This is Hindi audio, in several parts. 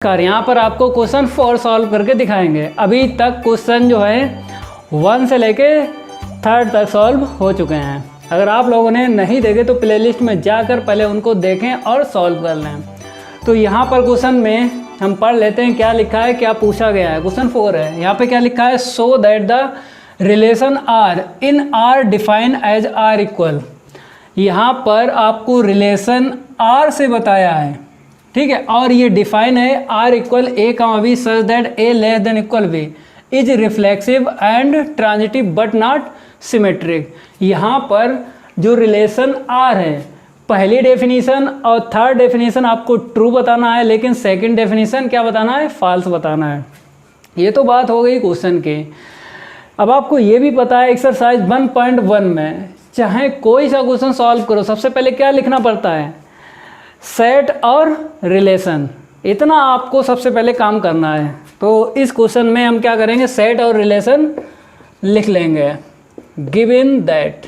यहाँ पर आपको क्वेश्चन 4 सॉल्व करके दिखाएंगे। अभी तक क्वेश्चन जो है 1 से लेके 3rd तक सॉल्व हो चुके हैं। अगर आप लोगों ने नहीं देखे तो प्लेलिस्ट में जाकर पहले उनको देखें और सॉल्व कर लें। तो यहाँ पर क्वेश्चन में हम पढ़ लेते हैं क्या लिखा है, क्या पूछा गया है। क्वेश्चन 4 है, यहाँ पे क्या लिखा है, so that the relation R in R defined as R equal. यहाँ पर आपको रिलेशन आर से बताया है, ठीक है, और ये डिफाइन है are equal a comma b such that a less than equal b is reflexive and transitive but not symmetric. यहाँ पर जो रिलेशन आर है, पहली डेफिनीशन और 3rd डेफिनीशन आपको ट्रू बताना है, लेकिन 2nd डेफिनीशन क्या बताना है, फॉल्स बताना है। ये तो बात हो गई क्वेश्चन की। अब आपको ये भी पता है एक्सरसाइज 1.1 में चाहे कोई सा क्वेश्चन सॉल्व करो, सबसे पहले क्या लिखना पड़ता है, सेट और रिलेशन। इतना आपको सबसे पहले काम करना है। तो इस क्वेश्चन में हम क्या करेंगे, सेट और रिलेशन लिख लेंगे। गिवन दैट,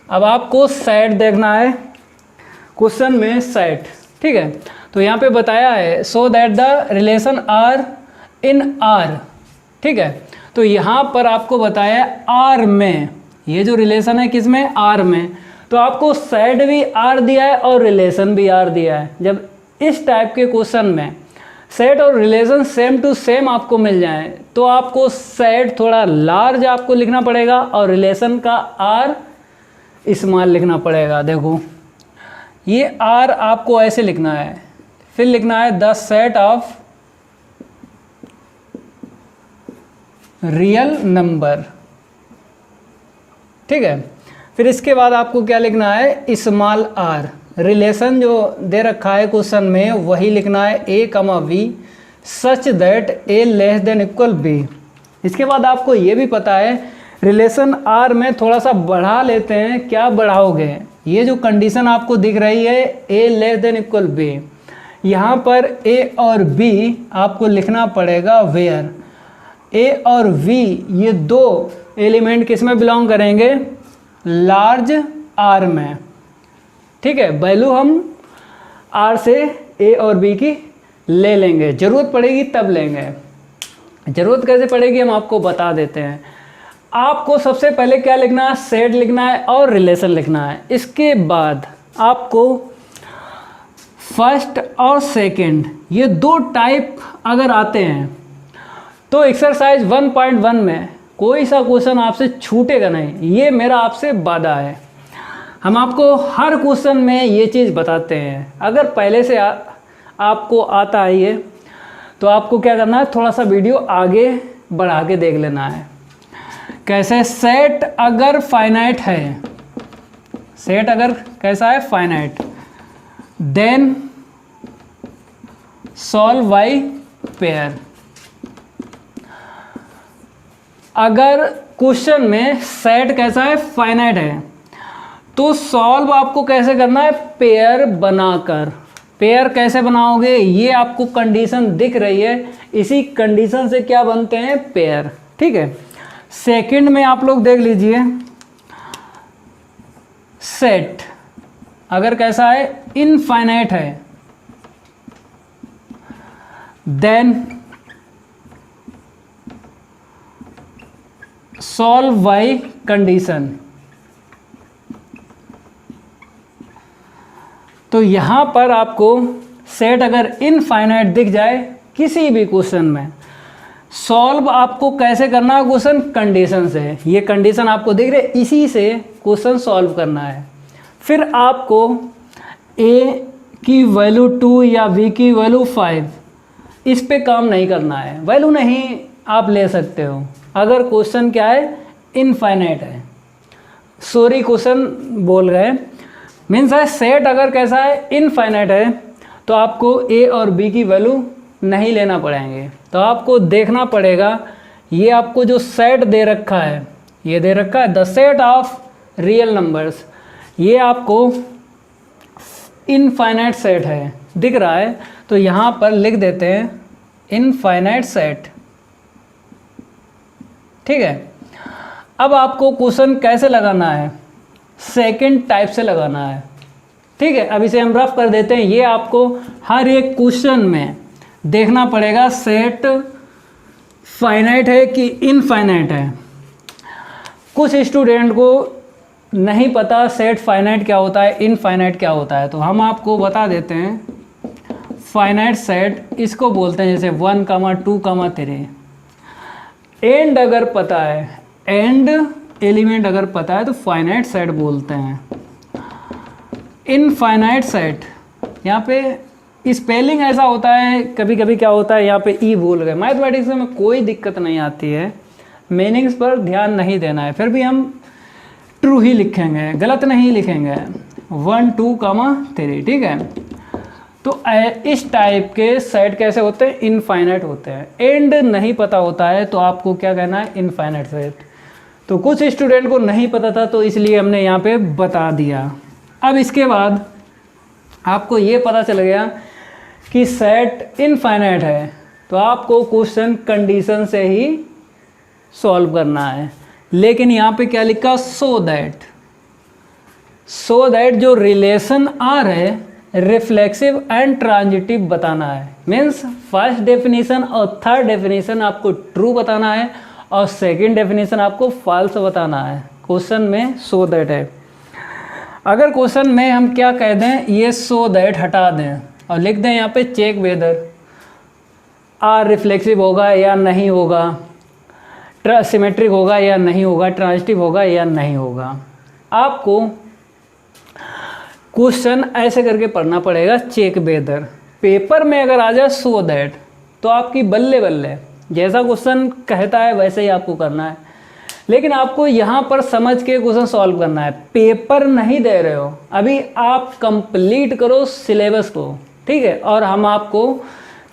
अब आपको सेट देखना है क्वेश्चन में, सेट, ठीक है। तो यहाँ पे बताया है so that the relation R in R, ठीक है। तो यहाँ पर आपको बताया आर में, ये जो रिलेशन है किस में, आर में। तो आपको सेट भी आर दिया है और रिलेशन भी आर दिया है। जब इस टाइप के क्वेश्चन में सेट और रिलेशन सेम टू सेम आपको मिल जाए तो आपको सेट थोड़ा लार्ज आपको लिखना पड़ेगा और रिलेशन का आर स्मॉल लिखना पड़ेगा। देखो ये आर आपको ऐसे लिखना है, फिर लिखना है the set of real number, ठीक है। फिर इसके बाद आपको क्या लिखना है, स्मॉल आर। रिलेशन जो दे रखा है क्वेश्चन में वही लिखना है a comma b such that a less than equal b. इसके बाद आपको ये भी पता है रिलेशन आर में थोड़ा सा बढ़ा लेते हैं। क्या बढ़ाओगे, ये जो कंडीशन आपको दिख रही है ए लेस देन इक्वल बी, यहाँ पर ए और बी आपको लिखना पड़ेगा वेयर। ए और वी ये दो एलिमेंट किस में बिलोंग करेंगे, लार्ज आर में, ठीक है। वैल्यू हम आर से ए और बी की ले लेंगे, ज़रूरत पड़ेगी तब लेंगे। ज़रूरत कैसे पड़ेगी हम आपको बता देते हैं। आपको सबसे पहले क्या लिखना है, सेट लिखना है और रिलेशन लिखना है। इसके बाद आपको फर्स्ट और सेकंड ये दो टाइप अगर आते हैं तो एक्सरसाइज 1.1 में कोई सा क्वेश्चन आपसे छूटेगा नहीं, ये मेरा आपसे वादा है। हम आपको हर क्वेश्चन में ये चीज़ बताते हैं। अगर पहले से आपको आता है ये, तो आपको क्या करना है, थोड़ा सा वीडियो आगे बढ़ा के देख लेना है। कैसे, सेट अगर फाइनाइट है, सेट अगर कैसा है, finite, then solve by pair. अगर क्वेश्चन में सेट कैसा है, फाइनाइट है, तो सॉल्व आपको कैसे करना है, पेयर बनाकर। पेयर कैसे बनाओगे, ये आपको कंडीशन दिख रही है, इसी कंडीशन से क्या बनते हैं, पेयर, ठीक है। सेकंड में आप लोग देख लीजिए, सेट अगर कैसा है, इनफाइनाइट है, देन सॉल्व बाय कंडीशन। तो यहाँ पर आपको सेट अगर इनफाइनाइट दिख जाए किसी भी क्वेश्चन में, सॉल्व आपको कैसे करना है क्वेश्चन, कंडीशन से। ये कंडीशन आपको दिख रहे, इसी से क्वेश्चन सॉल्व करना है। फिर आपको ए की वैल्यू 2 या बी की वैल्यू 5 इस पे काम नहीं करना है। वैल्यू नहीं आप ले सकते हो अगर क्वेश्चन क्या है, इनफाइनाइट है। सॉरी क्वेश्चन बोल गए, मीन्स है सेट अगर कैसा है, इनफाइनाइट है, तो आपको ए और बी की वैल्यू नहीं लेना पड़ेंगे। तो आपको देखना पड़ेगा, ये आपको जो सेट दे रखा है, ये दे रखा है the set of real numbers, ये आपको इनफाइनाइट सेट है, दिख रहा है। तो यहाँ पर लिख देते हैं इनफाइनाइट सेट, ठीक है। अब आपको क्वेश्चन कैसे लगाना है, सेकंड टाइप से लगाना है। ठीक है, अब इसे हम रफ कर देते हैं। ये आपको हर एक क्वेश्चन में देखना पड़ेगा सेट फाइनाइट है कि इनफाइनाइट है। कुछ स्टूडेंट को नहीं पता सेट फाइनाइट क्या होता है, इनफाइनाइट क्या होता है, तो हम आपको बता देते हैं। फाइनाइट सेट इसको बोलते हैं जैसे 1, 2, 3। एंड अगर पता है, एंड एलिमेंट अगर पता है तो फाइनाइट सेट बोलते हैं। इनफाइनाइट सेट, यहाँ पे स्पेलिंग ऐसा होता है, कभी कभी क्या होता है यहाँ पे ई भूल गए। मैथमेटिक्स में कोई दिक्कत नहीं आती है, मीनिंग्स पर ध्यान नहीं देना है, फिर भी हम ट्रू ही लिखेंगे, गलत नहीं लिखेंगे। 1, 2, 3, ठीक है। तो इस टाइप के सेट कैसे होते हैं, इनफाइनाइट होते हैं। एंड नहीं पता होता है तो आपको क्या कहना है, इनफाइनाइट सेट। तो कुछ स्टूडेंट को नहीं पता था तो इसलिए हमने यहाँ पे बता दिया। अब इसके बाद आपको ये पता चल गया कि सेट इनफाइनाइट है, तो आपको क्वेश्चन कंडीशन से ही सॉल्व करना है। लेकिन यहाँ पे क्या लिखा, सो दैट जो रिलेशन आ रहे रिफ्लेक्सिव एंड ट्रांजिटिव बताना है। मीन्स फर्स्ट डेफिनेशन और थर्ड डेफिनेशन आपको ट्रू बताना है और सेकंड डेफिनेशन आपको फॉल्स बताना है। क्वेश्चन में सो दैट है। अगर क्वेश्चन में हम क्या कह दें, ये सो दैट हटा दें और लिख दें यहाँ पे चेक वेदर आर रिफ्लेक्सिव होगा या नहीं होगा, सिमेट्रिक होगा या नहीं होगा, ट्रांजिटिव होगा या नहीं होगा, आपको क्वेश्चन ऐसे करके पढ़ना पड़ेगा चेक वेदर। पेपर में अगर आ जाए सो दैट तो आपकी बल्ले बल्ले, जैसा क्वेश्चन कहता है वैसे ही आपको करना है। लेकिन आपको यहाँ पर समझ के क्वेश्चन सॉल्व करना है, पेपर नहीं दे रहे हो अभी, आप कंप्लीट करो सिलेबस को, ठीक है। और हम आपको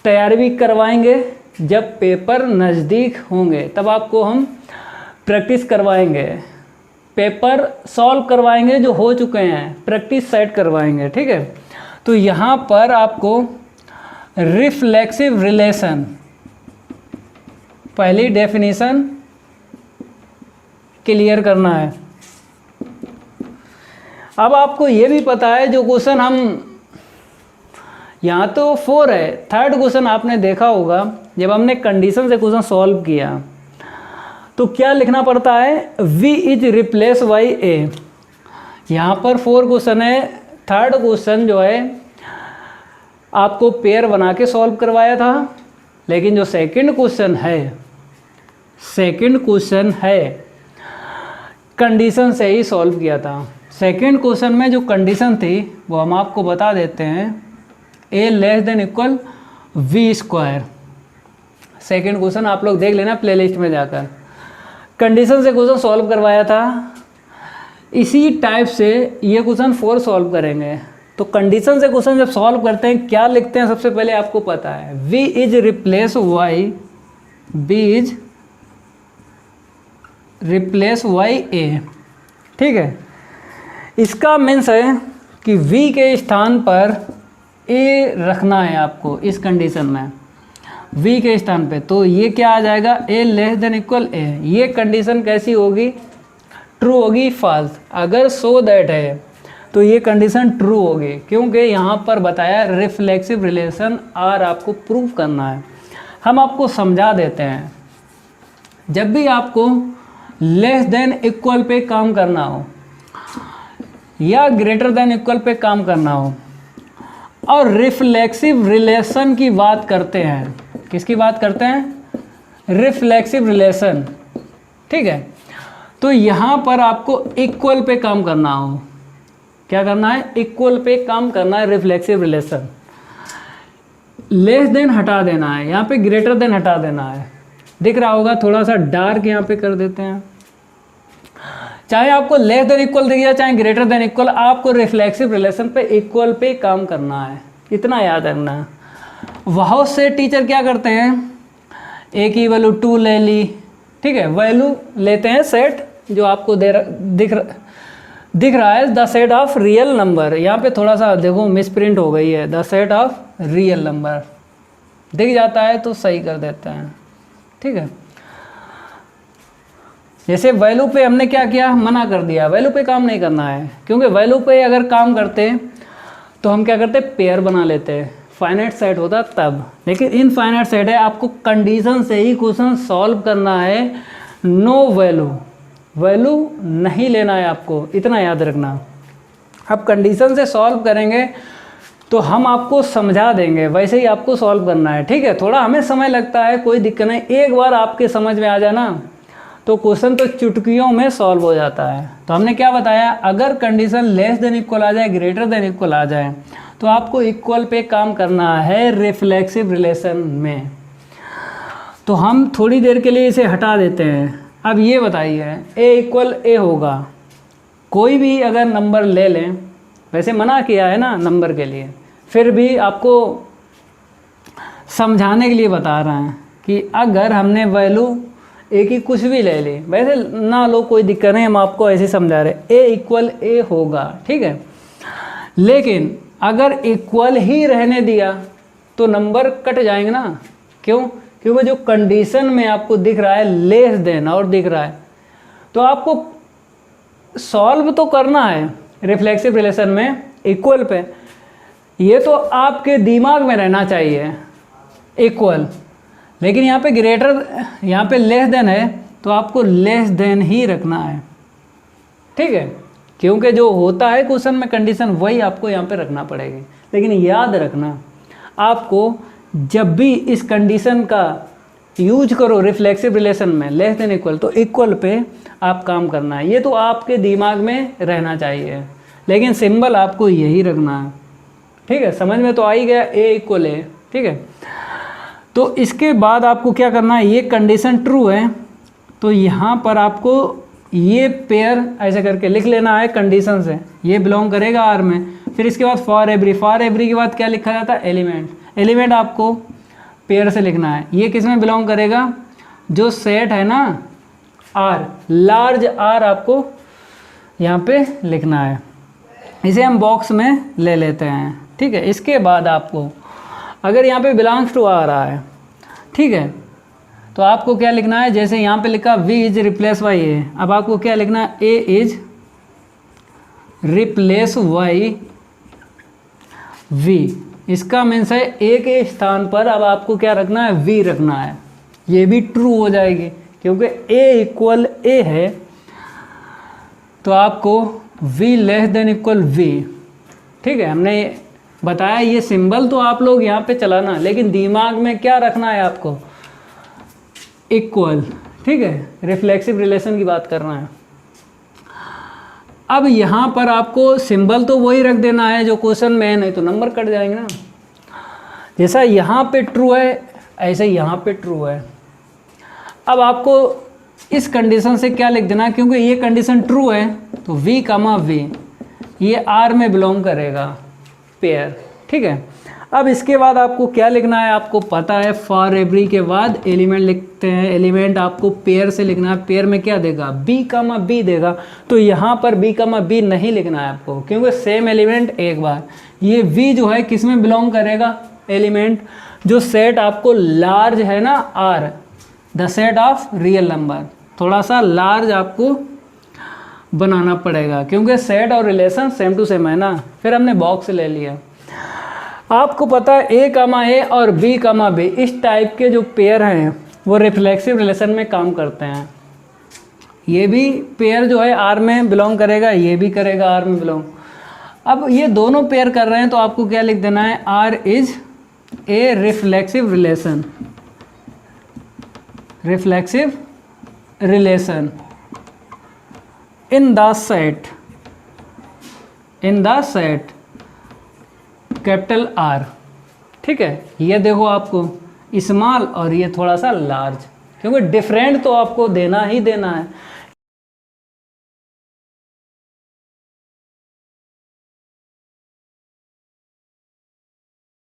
तैयारी भी करवाएंगे, जब पेपर नज़दीक होंगे तब आपको हम प्रैक्टिस करवाएंगे, पेपर सॉल्व करवाएंगे जो हो चुके हैं, प्रैक्टिस सेट करवाएंगे, ठीक है। तो यहाँ पर आपको रिफ्लेक्सिव रिलेशन पहली डेफिनेशन क्लियर करना है। अब आपको ये भी पता है जो क्वेश्चन हम यहाँ तो 4 है, थर्ड क्वेश्चन आपने देखा होगा जब हमने कंडीशन से क्वेश्चन सॉल्व किया तो क्या लिखना पड़ता है, V is replace by A। यहाँ पर 4 क्वेश्चन है, थर्ड क्वेश्चन जो है आपको पेयर बना के सॉल्व करवाया था, लेकिन जो सेकंड क्वेश्चन है कंडीशन से ही सॉल्व किया था। सेकंड क्वेश्चन में जो कंडीशन थी वो हम आपको बता देते हैं, A less than equal V square. Second question आप लोग देख लेना प्लेलिस्ट में जाकर, कंडीशन से क्वेश्चन सॉल्व करवाया था। इसी टाइप से ये क्वेश्चन 4 सॉल्व करेंगे। तो कंडीशन से क्वेश्चन जब सॉल्व करते हैं क्या लिखते हैं, सबसे पहले आपको पता है V is replace Y, B is replace Y A, ठीक है। इसका मीन्स है कि V के स्थान पर A रखना है आपको इस कंडीशन में, V के स्थान पे। तो ये क्या आ जाएगा, A less than equal A। ये कंडीशन कैसी होगी, ट्रू होगी, फॉल्स। अगर सो दैट है तो ये कंडीशन ट्रू होगी, क्योंकि यहाँ पर बताया रिफ्लेक्सिव रिलेशन आर आपको प्रूव करना है। हम आपको समझा देते हैं, जब भी आपको लेस देन इक्वल पे काम करना हो या ग्रेटर देन इक्वल पे काम करना हो और रिफ्लेक्सिव रिलेशन की बात करते हैं, किसकी बात करते हैं, रिफ्लेक्सिव रिलेशन, ठीक है। तो यहाँ पर आपको इक्वल पे काम करना हो, क्या करना है, इक्वल पे काम करना है। रिफ्लेक्सिव रिलेशन लेस देन हटा देना है, यहाँ पे ग्रेटर देन हटा देना है। दिख रहा होगा, थोड़ा सा डार्क यहाँ पे कर देते हैं। चाहे आपको लेस देन इक्वल दिख जाए चाहे ग्रेटर देन इक्वल, आपको रिफ्लेक्सिव रिलेशन पे इक्वल पे काम करना है, इतना याद रखना है। बहुत से टीचर क्या करते हैं, ए की वैल्यू 2 ले ली, ठीक है, वैल्यू लेते हैं सेट जो आपको दिख रहा है the set of real number. यहाँ पे थोड़ा सा देखो मिसप्रिंट हो गई है, the set of real number दिख जाता है तो सही कर देते हैं, ठीक है। जैसे वैल्यू पे हमने क्या किया, मना कर दिया, वैल्यू पे काम नहीं करना है, क्योंकि वैल्यू पे अगर काम करते तो हम क्या करते हैं, पेयर बना लेते हैं। फाइनाइट सेट होता तब, लेकिन इनफाइनाइट सेट है, आपको कंडीशन से ही क्वेश्चन सॉल्व करना है। नो वैल्यू नहीं लेना है आपको, इतना याद रखना। अब कंडीशन से सॉल्व करेंगे तो हम आपको समझा देंगे, वैसे ही आपको सॉल्व करना है, ठीक है। थोड़ा हमें समय लगता है, कोई दिक्कत नहीं, एक बार आपके समझ में आ जाए ना तो क्वेश्चन तो चुटकियों में सॉल्व हो जाता है। तो हमने क्या बताया, अगर कंडीशन लेस देन इक्वल आ जाए, ग्रेटर देन इक्वल आ जाए, तो आपको इक्वल पे काम करना है रिफ्लेक्सिव रिलेशन में। तो हम थोड़ी देर के लिए इसे हटा देते हैं। अब ये बताइए, ए इक्वल ए होगा, कोई भी अगर नंबर ले लें, वैसे मना किया है ना नंबर के लिए, फिर भी आपको समझाने के लिए बता रहे हैं कि अगर हमने वैल्यू ए की कुछ भी ले ली, वैसे ना लो कोई दिक्कत नहीं, हम आपको ऐसे समझा रहे, ए इक्वल ए होगा, ठीक है। लेकिन अगर इक्वल ही रहने दिया तो नंबर कट जाएंगे ना, क्यों? क्योंकि जो कंडीशन में आपको दिख रहा है लेस देन और दिख रहा है, तो आपको सॉल्व तो करना है रिफ्लेक्सिव रिलेशन में इक्वल पे, ये तो आपके दिमाग में रहना चाहिए इक्वल। लेकिन यहाँ पे ग्रेटर, यहाँ पे लेस देन है, तो आपको लेस देन ही रखना है, ठीक है, क्योंकि जो होता है क्वेश्चन में कंडीशन वही आपको यहाँ पे रखना पड़ेगी। लेकिन याद रखना, आपको जब भी इस कंडीशन का यूज करो रिफ्लेक्सिव रिलेशन में लेस देन इक्वल, तो इक्वल पे आप काम करना है, ये तो आपके दिमाग में रहना चाहिए। लेकिन सिंबल आपको यही रखना है, ठीक है। समझ में तो आ ही गया, ए इक्वल ए, ठीक है। तो इसके बाद आपको क्या करना है, ये कंडीशन ट्रू है तो यहाँ पर आपको ये पेयर ऐसे करके लिख लेना है कंडीशन से, ये बिलोंग करेगा आर में। फिर इसके बाद फॉर एवरी के बाद क्या लिखा जाता है, एलिमेंट आपको पेयर से लिखना है। ये किस में बिलोंग करेगा, जो सेट है ना आर, लार्ज आर आपको यहाँ पे लिखना है। इसे हम बॉक्स में ले लेते हैं, ठीक है। इसके बाद आपको अगर यहाँ पे बिलोंग्स टू आ रहा है, ठीक है, तो आपको क्या लिखना है, जैसे यहाँ पे लिखा v इज रिप्लेस बाई ए, अब आपको क्या लिखना है, a is replace by v। इसका मीन्स है a के स्थान पर अब आपको क्या रखना है, v रखना है। ये भी ट्रू हो जाएगी क्योंकि a इक्वल a है, तो आपको v less than equal v, ठीक है। हमने बताया ये सिंबल तो आप लोग यहाँ पे चलाना, लेकिन दिमाग में क्या रखना है आपको, इक्वल, ठीक है। रिफ्लेक्सिव रिलेशन की बात करना है। अब यहाँ पर आपको सिंबल तो वही रख देना है जो क्वेश्चन में है, नहीं तो नंबर कट जाएंगे ना। जैसा यहाँ पे ट्रू है ऐसे यहाँ पे ट्रू है। अब आपको इस कंडीशन से क्या लिख देना है, क्योंकि ये कंडीशन ट्रू है तो v कमा v ये r में बिलोंग करेगा पेयर, ठीक है। अब इसके बाद आपको क्या लिखना है, आपको पता है फॉर एवरी के बाद एलिमेंट लिखते हैं। एलिमेंट आपको पेयर से लिखना है, पेयर में क्या देगा, b कमा b देगा। तो यहाँ पर b कमा b नहीं लिखना है आपको, क्योंकि सेम एलिमेंट एक बार। ये v जो है किस में बिलोंग करेगा, एलिमेंट जो सेट आपको लार्ज है ना r, the set of real number. थोड़ा सा लार्ज आपको बनाना पड़ेगा क्योंकि सेट और रिलेशन सेम टू सेम है ना। फिर हमने बॉक्स ले लिया। आपको पता है a कमा a और b कमा b इस टाइप के जो पेयर हैं वो रिफ्लेक्सिव रिलेशन में काम करते हैं। ये भी पेयर जो है r में बिलोंग करेगा, ये भी करेगा r में बिलोंग। अब ये दोनों पेयर कर रहे हैं तो आपको क्या लिख देना है, r is a reflexive relation, reflexive relation in the set capital R, ठीक है। ये देखो आपको स्मॉल और ये थोड़ा सा लार्ज, क्योंकि डिफरेंट तो आपको देना ही देना है।